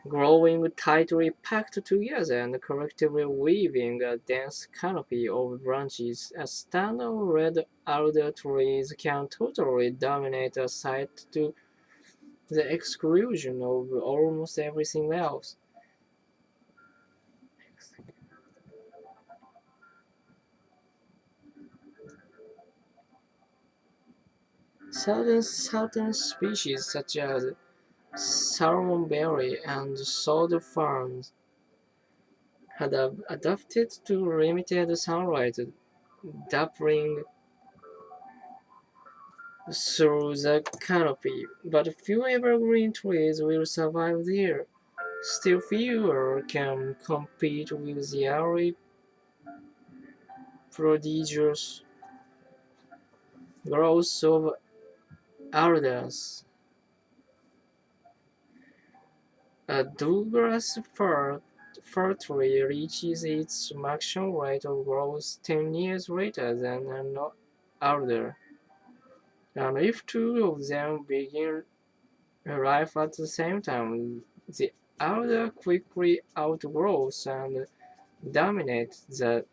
growing tightly packed together and collectively weaving a dense canopy of branches. A stand of red alder trees can totally dominate a site to the exclusion of almost everything else. Certain species such as salmonberry and sword ferns had adapted to limited sunlight, dappling through the canopy, but few evergreen trees will survive there. Still fewer can compete with the early prodigious growth of alders. A Douglas fir tree reaches its maximum rate of growth 10 years later than an alder, and if two of them begin life at the same time, the alder quickly outgrows and dominates the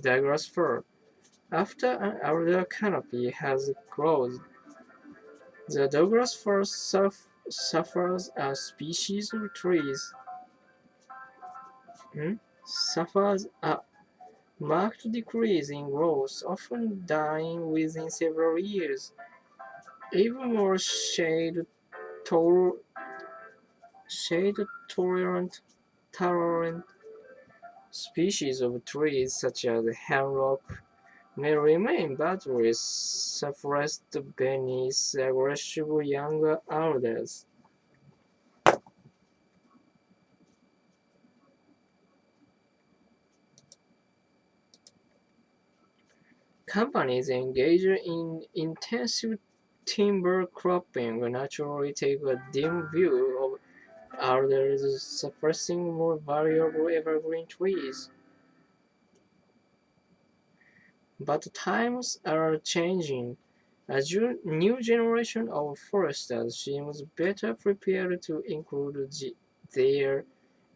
Douglas fir. After an alder canopy has closed, the Douglas fir suffers a species of trees suffers a marked decrease in growth, often dying within several years. Even more shade tolerant species of trees, such as hemlock, may remain badly suppressed beneath aggressive younger alders. Companies engaged in intensive timber cropping naturally take a dim view of alders suppressing more valuable evergreen trees. But times are changing. A new generation of foresters seems better prepared to include their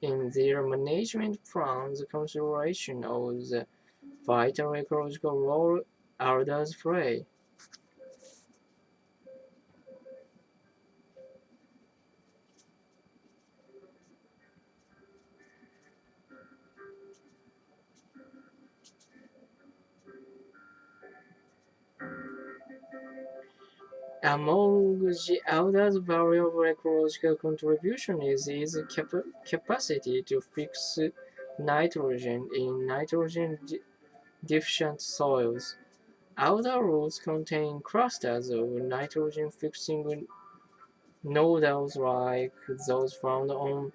in their management plans consideration of the vital ecological role alders play. Among the elders' valuable ecological contribution is its capacity to fix nitrogen in nitrogen-deficient soils. Elder roots contain clusters of nitrogen-fixing nodules like those found on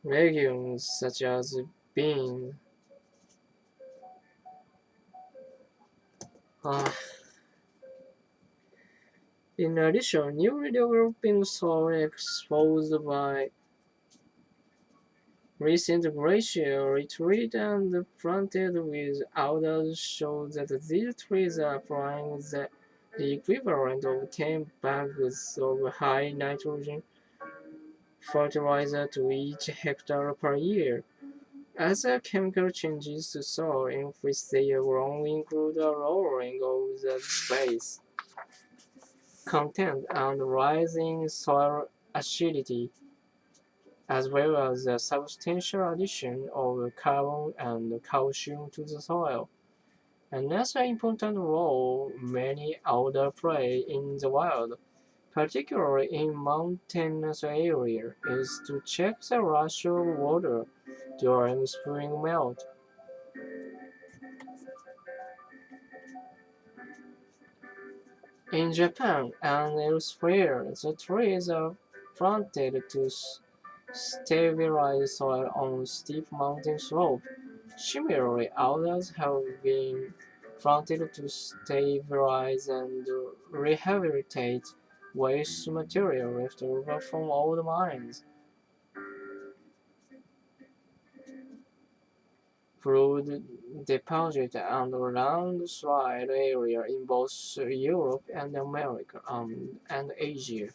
legumes such as beans. Uh, in addition, newly developing soil exposed by recent glacial retreat and planted with alders show that these trees are applying the equivalent of 10 bags of high nitrogen fertilizer to each hectare per year. Other chemical changes to soil in which they are grown include a lowering of the base content and rising soil acidity, as well as the substantial addition of carbon and calcium to the soil. Another important role many alder play in the wild, particularly in mountainous areas, is to check the rush of water during spring melt. In Japan and elsewhere, the trees are planted to stabilize soil on steep mountain slopes. Similarly, others have been planted to stabilize and rehabilitate waste material left over from old mines. Flood deposit and landslide area in both Europe and America and Asia.